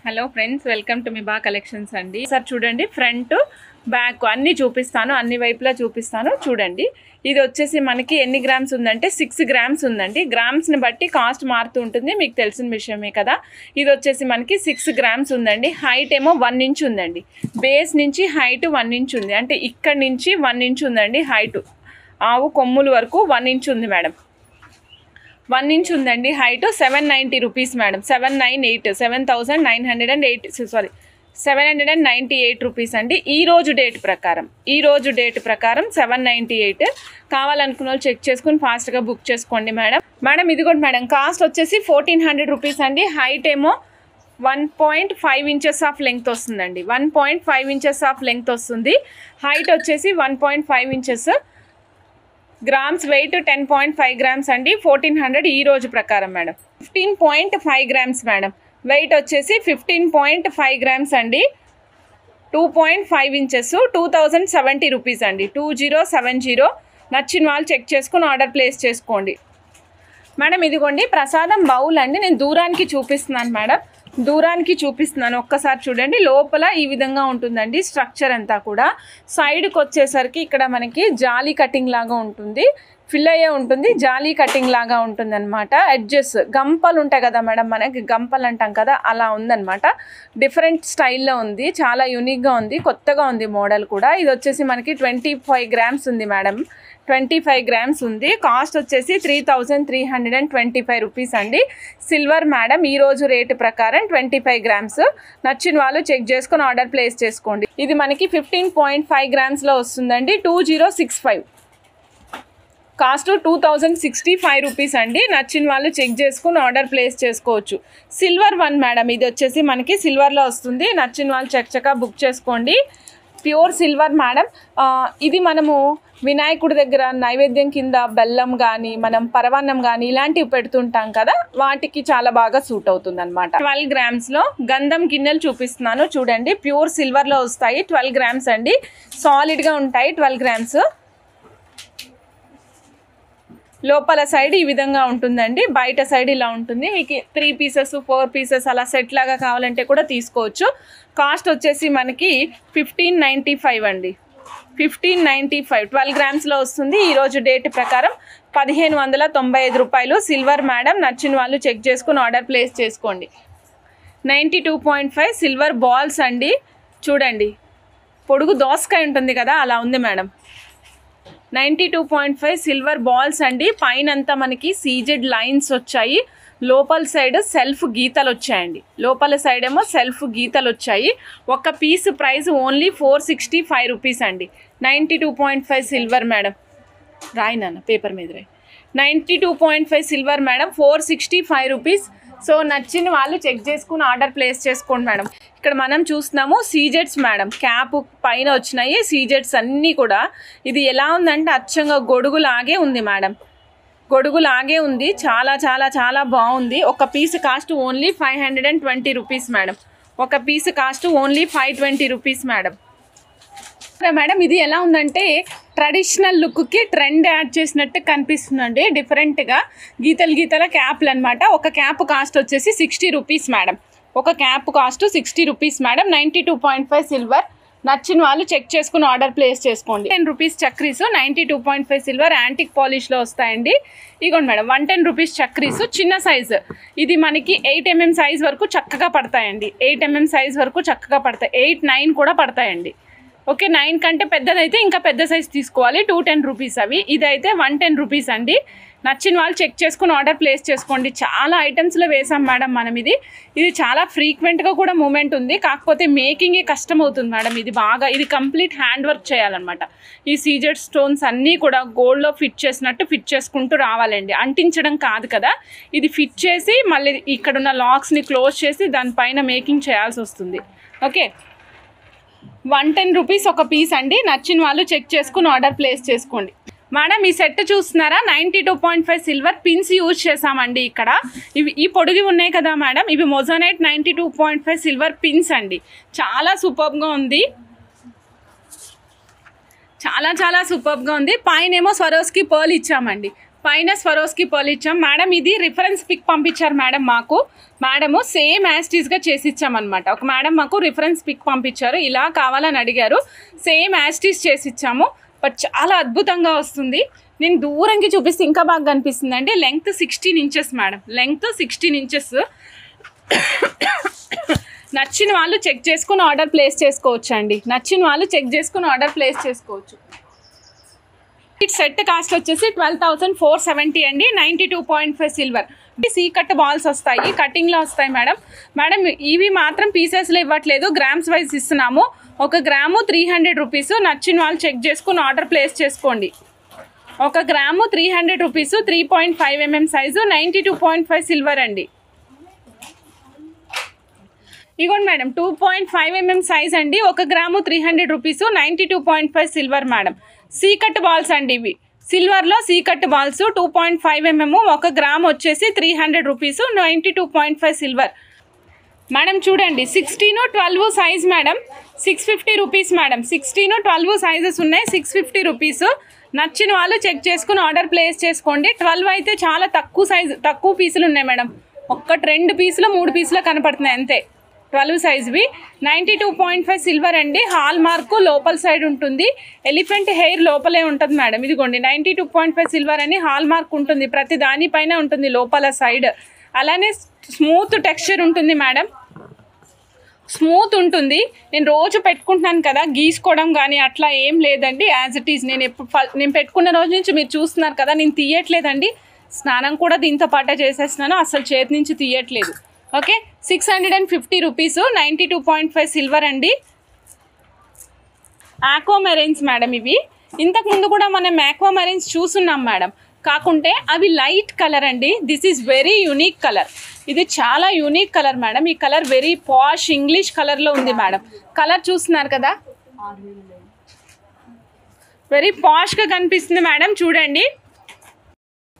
Hello friends, welcome to me బా collections అండి. Sir చూడండి, ఫ్రంట్ బ్యాక్ అన్నీ చూపిస్తాను, అన్ని వైపులా చూపిస్తాను. చూడండి, ఇది వచ్చేసి మనకి ఎన్ని గ్రామ్స్ ఉందంటే 6 గ్రామ్స్ ఉందండి. గ్రామ్స్ని బట్టి కాస్ట్ మారుతూ ఉంటుంది, మీకు తెలిసిన విషయమే కదా. ఇది వచ్చేసి మనకి 6 గ్రామ్స్ ఉందండి. హైట్ ఏమో 1 ఇంచ్ ఉందండి. బేస్ నుంచి హైట్ 1 ఇంచ్ ఉంది, అంటే ఇక్కడ నుంచి 1 ఇంచ్ ఉందండి. హైట్ ఆవు కొమ్ముల వరకు 1 ఇంచ్ ఉంది మేడం. 1 ఇంచ్ ఉందండి హైట్. 790 rupees madam. 798 రూపీస్ అండి. ఈ రోజు డేట్ ప్రకారం 798. కావాలనుకున్న వాళ్ళు చెక్ చేసుకుని ఫాస్ట్గా బుక్ చేసుకోండి మేడం. ఇదిగోండి మేడం, కాస్ట్ వచ్చేసి 1400 రూపీస్ అండి. హైట్ ఏమో 1.5 ఇంచెస్ ఆఫ్ లెంగ్త్ వస్తుందండి. 1.5 ఇంచెస్ ఆఫ్ లెంగ్త్ వస్తుంది. హైట్ వచ్చేసి 1.5 ఇంచెస్. గ్రామ్స్ వెయిట్ 10.5 గ్రామ్స్ అండి. 1400 ఈ రోజు ప్రకారం మేడం. 15.5 grams madam. వెయిట్ వచ్చేసి 15.5 గ్రామ్స్ అండి. 2.5 ఇంచెస్. 2070 రూపీస్ అండి. 2070. నచ్చిన వాళ్ళు చెక్ చేసుకుని ఆర్డర్ ప్లేస్ చేసుకోండి మేడం. ఇదిగోండి ప్రసాదం బౌల్ అండి. నేను దూరానికి చూపిస్తున్నాను మేడం, ఒక్కసారి చూడండి. లోపల ఈ విధంగా ఉంటుందండి స్ట్రక్చర్ అంతా కూడా. సైడ్కి వచ్చేసరికి ఇక్కడ మనకి జాలీ కటింగ్ లాగా ఉంటుంది, ఫిల్ అయ్యే ఉంటుంది, జాలీ కటింగ్ లాగా ఉంటుంది అనమాట. ఎడ్జెస్ గంపలు ఉంటాయి కదా మేడం, మనకి గంపలు అంటాం కదా, అలా ఉందన్నమాట. డిఫరెంట్ స్టైల్లో ఉంది, చాలా యూనిక్గా ఉంది, కొత్తగా ఉంది మోడల్ కూడా. ఇది వచ్చేసి మనకి 25 గ్రామ్స్ ఉంది మేడం. 25 గ్రామ్స్ ఉంది. కాస్ట్ వచ్చేసి 3325 రూపీస్ అండి. Silver madam. ఈరోజు రేటు ప్రకారం 25 గ్రామ్స్. నచ్చిన వాళ్ళు చెక్ చేసుకుని ఆర్డర్ ప్లేస్ చేసుకోండి. ఇది మనకి 15.5 గ్రామ్స్లో వస్తుందండి. 2065. కాస్ట్ 2065 రూపీస్ అండి. నచ్చిన వాళ్ళు చెక్ చేసుకుని ఆర్డర్ ప్లేస్ చేసుకోవచ్చు. Silver one madam. ఇది వచ్చేసి మనకి సిల్వర్లో వస్తుంది. నచ్చిన వాళ్ళు చక్కగా బుక్ చేసుకోండి. Pure silver madam. ఇది మనము వినాయకుడి దగ్గర నైవేద్యం కింద బెల్లం కానీ, మనం పరవాన్నం కానీ ఇలాంటివి పెడుతుంటాం కదా, వాటికి చాలా బాగా సూట్ అవుతుంది అనమాట. 12 గ్రామ్స్లో గంధం గిన్నెలు చూపిస్తున్నాను చూడండి. ప్యూర్ సిల్వర్లో వస్తాయి. 12 గ్రామ్స్ అండి. సాలిడ్గా ఉంటాయి. 12 గ్రామ్స్. లోపల సైడ్ ఈ విధంగా ఉంటుందండి, బయట సైడ్ ఇలా ఉంటుంది. మీకు 3 పీసెస్ 4 పీసెస్ అలా సెట్ లాగా కావాలంటే కూడా తీసుకోవచ్చు. కాస్ట్ వచ్చేసి మనకి 1595 అండి. 1595. 12 గ్రామ్స్లో వస్తుంది. ఈరోజు డేట్ ప్రకారం 1595 రూపాయలు. Silver madam. నచ్చిన వాళ్ళు చెక్ చేసుకుని ఆర్డర్ ప్లేస్ చేసుకోండి. 92.5 సిల్వర్ బాల్స్ అండి. చూడండి, పొడుగు దోసకాయ ఉంటుంది కదా, అలా ఉంది మేడం. 92.5 సిల్వర్ బాల్స్ అండి. పైన అంతా మనకి సీజెడ్ లైన్స్ వచ్చాయి. లోపల సైడ్ సెల్ఫ్ గీతలు వచ్చాయండి. లోపల సైడ్ ఏమో సెల్ఫ్ గీతలు వచ్చాయి. ఒక పీస్ ప్రైస్ ఓన్లీ 465 రూపీస్ అండి. 92.5 సిల్వర్ మేడం. రాయి నాన్న, పేపర్ మీద రాయి. 92.5 సిల్వర్ మేడం. 465 రూపీస్. సో నచ్చిన వాళ్ళు చెక్ చేసుకుని ఆర్డర్ ప్లేస్ చేసుకోండి మేడం. ఇక్కడ మనం చూస్తున్నాము సీజెట్స్ మేడం. క్యాప్ పైన వచ్చినాయి సీజెట్స్ అన్నీ కూడా. ఇది ఎలా ఉందంటే అచ్చంగా గొడుగులాగే ఉంది మేడం, గొడుగులాగే ఉంది. చాలా చాలా చాలా బాగుంది. ఒక piece cost only 520 rupees madam. ఒక piece cost only 520 rupees madam. Madam ఇది ఎలా ఉందంటే ట్రెడిషనల్ లుక్కి ట్రెండ్ యాడ్ చేసినట్టు కనిపిస్తుందండి. డిఫరెంట్గా గీతలు గీతల క్యాప్లు అనమాట. ఒక క్యాప్ కాస్ట్ వచ్చేసి 60 రూపీస్ మేడం. ఒక cap cost 60 rupees madam. 92.5 silver. నచ్చిన వాళ్ళు చెక్ చేసుకుని ఆర్డర్ ప్లేస్ చేసుకోండి. 10 రూపీస్ చక్రీస్. 92.5 సిల్వర్ యాంటిక్ పాలిష్లో వస్తాయండి. ఇగోండి మేడం, 110 రూపీస్ చక్రీస్. చిన్న సైజు. ఇది మనకి 8 mm సైజ్ వరకు చక్కగా పడతాయండి. 8 mm సైజ్ వరకు చక్కగా పడతాయి. 8, 9 కూడా పడతాయండి. ఓకే, 9 కంటే పెద్దదైతే ఇంకా పెద్ద సైజ్ తీసుకోవాలి. 210 రూపీస్ అవి. ఇదైతే 110 రూపీస్ అండి. నచ్చిన వాళ్ళు చెక్ చేసుకుని ఆర్డర్ ప్లేస్ చేసుకోండి. చాలా ఐటమ్స్లో వేసాం మేడం మనం. ఇది చాలా ఫ్రీక్వెంట్గా కూడా మూమెంట్ ఉంది, కాకపోతే మేకింగే కష్టం అవుతుంది మేడం. ఇది కంప్లీట్ హ్యాండ్ వర్క్ చేయాలన్నమాట. ఈ సీజెడ్ స్టోన్స్ అన్నీ కూడా గోల్డ్లో ఫిట్ చేసినట్టు ఫిట్ చేసుకుంటూ రావాలండి. అంటించడం కాదు కదా, ఇది ఫిట్ చేసి మళ్ళీ ఇక్కడున్న లాక్స్ని క్లోజ్ చేసి దానిపైన మేకింగ్ చేయాల్సి వస్తుంది. ఓకే, 110 రూపీస్ ఒక పీస్ అండి. నచ్చిన వాళ్ళు చెక్ చేసుకుని ఆర్డర్ ప్లేస్ చేసుకోండి మేడం. ఈ సెట్ చూస్తున్నారా, 92.5 సిల్వర్ పిన్స్ యూజ్ చేసామండి. ఇక్కడ ఈ పొడుగు ఉన్నాయి కదా మేడం, ఇవి మొజోనైట్ 92.5 సిల్వర్ పిన్స్ అండి. చాలా సూపర్గా ఉంది, చాలా చాలా సూపర్గా ఉంది. పైన ఏమో స్వరోస్కి పర్ల్ ఇచ్చామండి. పైన స్వరోస్కి పర్ల్ ఇచ్చాం మేడం. ఇది రిఫరెన్స్ పిక్ పంపించారు మేడం మాకు. మేడము సేమ్ యాస్టీస్గా చేసి ఇచ్చామన్నమాట. ఒక మేడం మాకు రిఫరెన్స్ పిక్ పంపించారు, ఇలా కావాలని అడిగారు, సేమ్ యాస్టీస్ చేసి ఇచ్చాము. బట్ చాలా అద్భుతంగా వస్తుంది. నేను దూరంకి చూపిస్తే ఇంకా బాగా కనిపిస్తుంది అండి. Length 16 inches madam, length 16 inches. నచ్చిన వాళ్ళు చెక్ చేసుకుని ఆర్డర్ ప్లేస్ చేసుకోవచ్చు అండి. నచ్చిన వాళ్ళు చెక్ చేసుకుని ఆర్డర్ ప్లేస్ చేసుకోవచ్చు. సెట్ కాస్ట్ వచ్చేసి 12,470 అండి. 92.5 సిల్వర్. సీ కట్ బాల్స్ వస్తాయి, కటింగ్లో వస్తాయి మేడం. మేడం ఇవి మాత్రం పీసెస్లో ఇవ్వట్లేదు, గ్రామ్స్ వైజ్ ఇస్తున్నాము. 1 గ్రాము 300 రూపీస్. నచ్చిన వాళ్ళు చెక్ చేసుకుని ఆర్డర్ ప్లేస్ చేసుకోండి. 1 gram 300 rupees, 3.5 mm size, 92.5 silver అండి. ఇగోండి మేడం 2.5 mm సైజ్ అండి. 1 గ్రాము 300 రూపీస్, 92.5 సిల్వర్ మేడం. సీకట్ బాల్స్ అండి ఇవి, సిల్వర్లో సీకట్ బాల్స్ 2.5 mm. 1 గ్రామ్ వచ్చేసి 300 రూపీస్, 92.5 సిల్వర్ మేడం. చూడండి 16-12 size madam, 650 rupees madam. 16-12 sizes ఉన్నాయి, 650 రూపీస్. నచ్చిన వాళ్ళు చెక్ చేసుకుని ఆర్డర్ ప్లేస్ చేసుకోండి. 12 అయితే చాలా తక్కువ సైజు, తక్కువ పీసులు ఉన్నాయి మేడం. 2 పీసులు 3 పీసులు కనపడుతున్నాయి అంతే. 12 సైజ్వి 92.5 సిల్వర్ అండి. హాల్ మార్క్ లోపల సైడ్ ఉంటుంది, ఎలిఫెంట్ హెయిర్ లోపలే ఉంటుంది మేడం. ఇదిగోండి 92.5 సిల్వర్ అని హాల్ మార్క్ ఉంటుంది, ప్రతి దానిపైన ఉంటుంది లోపల సైడ్. అలానే స్మూత్ టెక్స్చర్ ఉంటుంది మేడం, స్మూత్ ఉంటుంది. నేను రోజు పెట్టుకుంటున్నాను కదా, గీసుకోవడం కానీ అట్లా ఏం లేదండి. యాజ్ ఇట్ ఈజ్ నేను పెట్టుకున్న రోజు నుంచి మీరు చూస్తున్నారు కదా, నేను తీయట్లేదండి. స్నానం కూడా దీంతో పాటే చేసేస్తున్నాను, అసలు చేతి నుంచి తీయట్లేదు. ఓకే, 650 రూపీస్, 92.5 సిల్వర్ అండి. ఆక్వా మెరైన్స్ మేడం ఇవి. ఇంతకుముందు కూడా మనం ఆక్వా మెరైన్స్ చూస్తున్నాం మేడం, కాకుంటే అవి లైట్ కలర్ అండి. This is very unique colour. ఇది చాలా యూనిక్ కలర్ మేడం. ఈ కలర్ వెరీ పాష్ ఇంగ్లీష్ కలర్లో ఉంది మేడం. కలర్ చూస్తున్నారు కదా, వెరీ పాష్గా కనిపిస్తుంది మేడం. చూడండి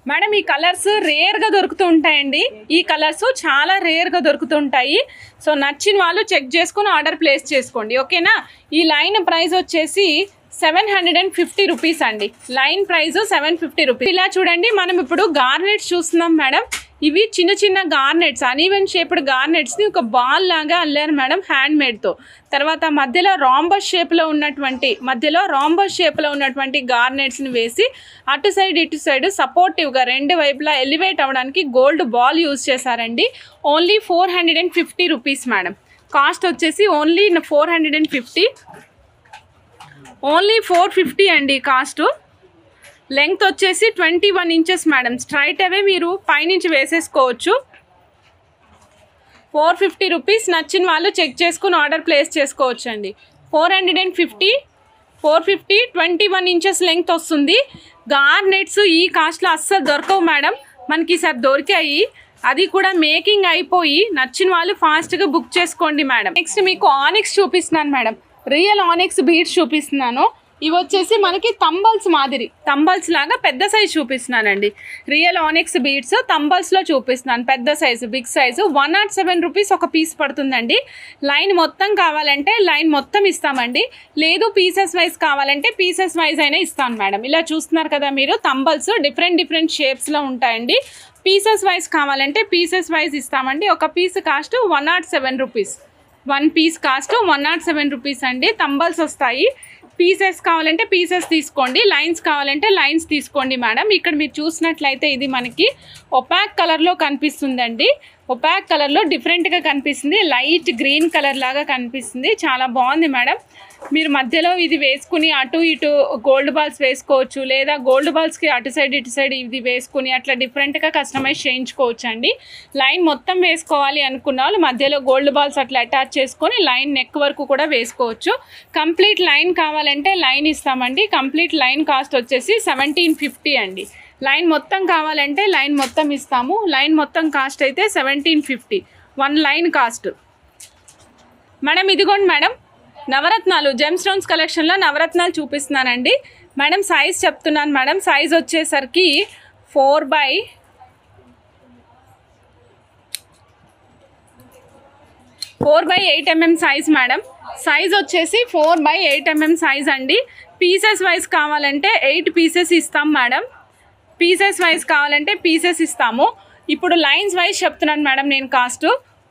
మేడం, ఈ కలర్స్ రేర్గా దొరుకుతూ ఉంటాయండి. ఈ కలర్స్ చాలా రేర్గా దొరుకుతుంటాయి. సో నచ్చిన వాళ్ళు చెక్ చేసుకుని ఆర్డర్ ప్లేస్ చేసుకోండి. ఓకేనా. ఈ లైన్ ప్రైస్ వచ్చేసి 750 రూపీస్ అండి. Line price 750 rupees. ఇలా చూడండి, మనం ఇప్పుడు గార్నెట్స్ చూస్తున్నాం మేడం. ఇవి చిన్న చిన్న గార్నెట్స్, అన్ఈవెన్ షేప్డ్ గార్నెట్స్ని ఒక బాల్ లాగా అల్లారు మేడం హ్యాండ్ మేడ్తో. తర్వాత మధ్యలో రాంబస్ షేప్లో ఉన్నటువంటి గార్నెట్స్ని వేసి అటు సైడ్ ఇటు సైడ్ సపోర్టివ్గా 2 వైపులా ఎలివేట్ అవ్వడానికి గోల్డ్ బాల్ యూజ్ చేశారండి. Only 450 rupees madam. కాస్ట్ వచ్చేసి ఓన్లీ 450, ఓన్లీ 450 అండి కాస్ట్. లెంగ్త్ వచ్చేసి 21 ఇంచెస్ మేడం. స్ట్రైట్ అవే మీరు పైనుంచి వేసేసుకోవచ్చు. 450 రూపీస్. నచ్చిన వాళ్ళు చెక్ చేసుకుని ఆర్డర్ ప్లేస్ చేసుకోవచ్చు అండి. 450, 21 ఇంచెస్ లెంగ్త్ వస్తుంది. గార్నెట్స్ ఈ కాస్ట్లో అస్సలు దొరకవు మేడం, మనకి ఈసారి దొరికాయి. అది కూడా మేకింగ్ అయిపోయి. నచ్చిన వాళ్ళు ఫాస్ట్గా బుక్ చేసుకోండి మేడం. నెక్స్ట్ మీకు ఆనిక్స్ చూపిస్తున్నాను మేడం. రియల్ ఆనిక్స్ బీడ్స్ చూపిస్తున్నాను. ఇవి వచ్చేసి మనకి తంబల్స్ మాదిరి, తంబల్స్ లాగా పెద్ద సైజ్ చూపిస్తున్నానండి. రియల్ ఆనిక్స్ బీడ్స్ తంబల్స్లో చూపిస్తున్నాను, పెద్ద సైజు, బిగ్ సైజు. 107 రూపీస్ ఒక పీస్ పడుతుందండి. లైన్ మొత్తం కావాలంటే లైన్ మొత్తం ఇస్తామండి, లేదు పీసెస్ వైజ్ కావాలంటే పీసెస్ వైజ్ అయినా ఇస్తాను మేడం. ఇలా చూస్తున్నారు కదా మీరు, తంబల్స్ డిఫరెంట్ షేప్స్లో ఉంటాయండి. పీసెస్ వైజ్ కావాలంటే పీసెస్ వైజ్ ఇస్తామండి. ఒక piece cost 107 rupees. 1 piece cost 107 rupees అండి. తంబల్స్ వస్తాయి. పీసెస్ కావాలంటే పీసెస్ తీసుకోండి, లైన్స్ కావాలంటే లైన్స్ తీసుకోండి మేడం. ఇక్కడ మీరు చూసినట్లయితే ఇది మనకి ఒపాక్ కలర్లో కనిపిస్తుందండి. ఒపాక్ కలర్లో డిఫరెంట్గా కనిపిస్తుంది, లైట్ గ్రీన్ కలర్ లాగా కనిపిస్తుంది. చాలా బాగుంది మేడం. మీరు మధ్యలో ఇది వేసుకుని అటు ఇటు గోల్డ్ బాల్స్ వేసుకోవచ్చు, లేదా గోల్డ్ బాల్స్కి అటు సైడ్ ఇటు సైడ్ ఇది వేసుకుని అట్లా డిఫరెంట్గా కస్టమైజ్ చేయించుకోవచ్చు అండి. లైన్ మొత్తం వేసుకోవాలి అనుకున్న వాళ్ళు మధ్యలో గోల్డ్ బాల్స్ అట్లా అటాచ్ చేసుకొని లైన్ నెక్ వరకు కూడా వేసుకోవచ్చు. కంప్లీట్ లైన్ కావాలంటే లైన్ ఇస్తామండి. కంప్లీట్ లైన్ కాస్ట్ వచ్చేసి 1750 అండి. లైన్ మొత్తం కావాలంటే లైన్ మొత్తం ఇస్తాము. లైన్ మొత్తం కాస్ట్ అయితే 1750, 1 లైన్ కాస్ట్ మేడం. ఇదిగోండి మేడం, నవరత్నాలు జెమ్ స్టోన్స్ కలెక్షన్లో నవరత్నాలు చూపిస్తున్నానండి మేడం. సైజ్ చెప్తున్నాను మేడం. సైజ్ వచ్చేసరికి 4/8 mm సైజ్ మేడం. సైజ్ వచ్చేసి 4/8 mm సైజ్ అండి. పీసెస్ వైజ్ కావాలంటే 8 పీసెస్ ఇస్తాం మేడం. పీసెస్ వైజ్ కావాలంటే పీసెస్ ఇస్తాము. ఇప్పుడు లైన్స్ వైజ్ చెప్తున్నాను మేడం నేను కాస్ట్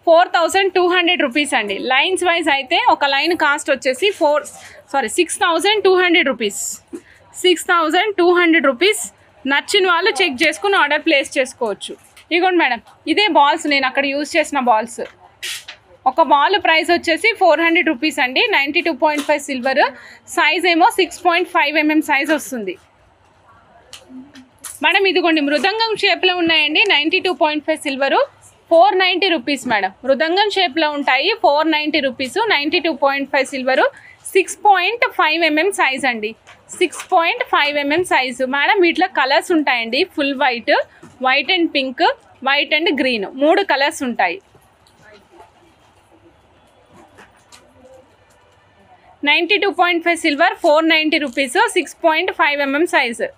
4200 రూపీస్ అండి. లైన్స్ వైజ్ అయితే ఒక లైన్ కాస్ట్ వచ్చేసి 6200 రూపీస్. 6200 రూపీస్. నచ్చిన వాళ్ళు చెక్ చేసుకుని ఆర్డర్ ప్లేస్ చేసుకోవచ్చు. ఇదిగోండి మేడం, ఇదే బాల్స్ నేను అక్కడ యూజ్ చేసిన బాల్స్. ఒక బాల్ ప్రైస్ వచ్చేసి 400 రూపీస్ అండి. 92.5 సిల్వర్. సైజ్ ఏమో 6.5 mm సైజ్ వస్తుంది మేడం. ఇదిగోండి మృదంగం షేప్లో ఉన్నాయండి. 92.5 సిల్వరు, 490 రూపీస్ మేడం. మృదంగం షేప్లో ఉంటాయి, 490 రూపీస్. 92.5 సిల్వరు, 6.5 mm సైజ్ అండి. 6.5 mm సైజు మేడం. వీటిలో కలర్స్ ఉంటాయండి. Full white, white and pink, white and green, 3 colours ఉంటాయి. 92.5 సిల్వర్, 490 రూపీస్, 6.5 mm సైజు.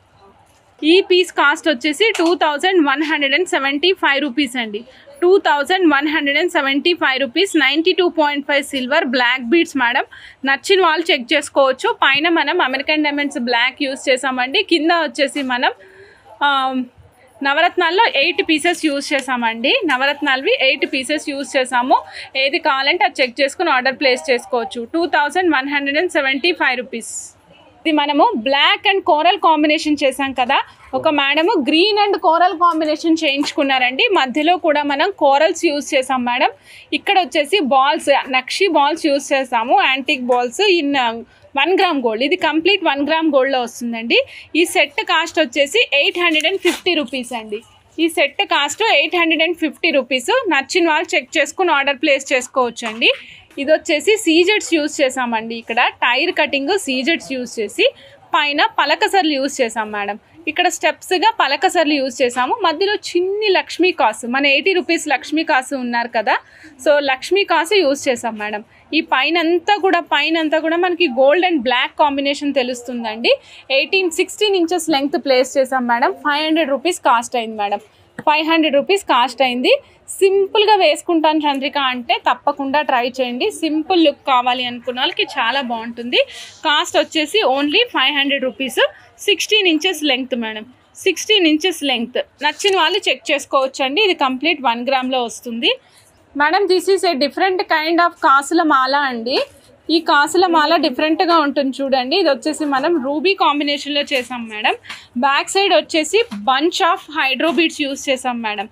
ఈ పీస్ కాస్ట్ వచ్చేసి 2175 రూపీస్ అండి. 2175 rupees. 92.5 silver, black beads madam. నచ్చిన వాళ్ళు చెక్ చేసుకోవచ్చు. పైన మనం అమెరికన్ డైమండ్స్ బ్లాక్ యూస్ చేసామండి. కింద వచ్చేసి మనం నవరత్నాల్లో 8 పీసెస్ యూజ్ చేసామండి. నవరత్నాలవి 8 పీసెస్ యూజ్ చేసాము. ఏది కావాలంటే అది చెక్ చేసుకుని ఆర్డర్ ప్లేస్ చేసుకోవచ్చు. 2175 రూపీస్. ఇది మనము బ్లాక్ అండ్ కోరల్ కాంబినేషన్ చేసాం కదా. ఒక madam green and coral combination చేయించుకున్నారండి. మధ్యలో కూడా మనం కోరల్స్ యూజ్ చేసాం మేడం. ఇక్కడ వచ్చేసి బాల్స్, నక్షి బాల్స్ యూజ్ చేసాము. Antique balls in 1 gram gold. ఇది కంప్లీట్ 1 గ్రామ్ గోల్డ్లో వస్తుందండి. ఈ సెట్ కాస్ట్ వచ్చేసి 850 రూపీస్ అండి. ఈ సెట్ కాస్ట్ 850 రూపీస్. నచ్చిన వాళ్ళు చెక్ చేసుకుని ఆర్డర్ ప్లేస్ చేసుకోవచ్చు అండి. ఇది వచ్చేసి సీజెట్స్ యూజ్ చేసామండి. ఇక్కడ టైర్ కటింగ్ సీజెట్స్ యూజ్ చేసి పైన పలకసర్లు యూజ్ చేసాం మేడం. ఇక్కడ స్టెప్స్గా పలకసర్లు యూజ్ చేసాము. మధ్యలో చిన్ని లక్ష్మీ కాసు, మన 80 రూపీస్ లక్ష్మీ కాసు ఉన్నారు కదా, సో లక్ష్మీ కాసు యూజ్ చేసాం మేడం. ఈ పైన అంతా కూడా మనకి గోల్డ్ అండ్ బ్లాక్ కాంబినేషన్ తెలుస్తుందండి. 16 ఇంచెస్ లెంగ్త్ ప్లేస్ చేసాం మేడం. 500 రూపీస్ కాస్ట్ అయింది మేడం. 500 రూపీస్ కాస్ట్ అయింది. సింపుల్గా వేసుకుంటాను చంద్రిక అంటే తప్పకుండా ట్రై చేయండి. సింపుల్ లుక్ కావాలి అనుకున్న వాళ్ళకి చాలా బాగుంటుంది. కాస్ట్ వచ్చేసి only 500 rupees. 16 inches length madam. 16 inches length. నచ్చిన వాళ్ళు చెక్ చేసుకోవచ్చు అండి. ఇది కంప్లీట్ 1 గ్రామ్లో వస్తుంది madam. This is a different kind of కాసుల మాల అండి. ఈ కాసుల మాల డిఫరెంట్గా ఉంటుంది చూడండి. ఇది వచ్చేసి మనం రూబీ కాంబినేషన్లో చేసాం మేడం. బ్యాక్ సైడ్ వచ్చేసి bunch of hydro beads use చేసాం madam.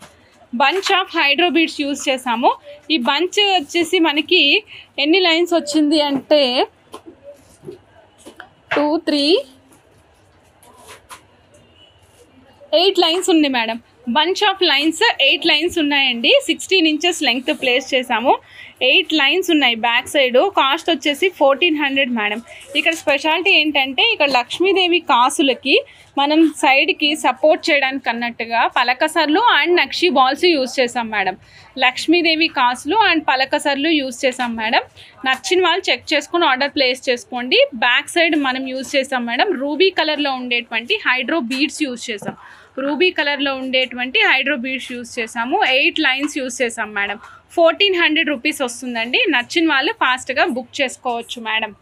Bunch of hydro beads use చేసాము. ఈ బంచ్ వచ్చేసి మనకి ఎన్ని లైన్స్ వచ్చింది అంటే 2, 3, 8 లైన్స్ ఉంది madam. Bunch of lines 8 lines ఉన్నాయండి. 16 ఇంచెస్ లెంగ్త్ ప్లేస్ చేసాము. 8 లైన్స్ ఉన్నాయి బ్యాక్ సైడ్. కాస్ట్ వచ్చేసి 1400 మేడం. ఇక్కడ స్పెషాలిటీ ఏంటంటే ఇక్కడ లక్ష్మీదేవి కాసులకి మనం సైడ్కి సపోర్ట్ చేయడానికి అన్నట్టుగా పలకసర్లు అండ్ నక్షి బాల్స్ యూజ్ చేసాం మేడం. లక్ష్మీదేవి కాసులు అండ్ పలకసర్లు యూజ్ చేసాం మేడం. నచ్చిన వాళ్ళు చెక్ చేసుకుని ఆర్డర్ ప్లేస్ చేసుకోండి. బ్యాక్ సైడ్ మనం యూజ్ చేసాం మేడం. రూబీ కలర్లో ఉండేటువంటి హైడ్రో బీడ్స్ యూజ్ చేసాం. రూబీ కలర్లో ఉండేటువంటి హైడ్రో బీడ్స్ యూజ్ చేసాము. 8 లైన్స్ యూజ్ చేసాం మేడం. 1400 రూపీస్ వస్తుందండి. నచ్చిన వాళ్ళు ఫాస్ట్గా బుక్ చేసుకోవచ్చు మేడం.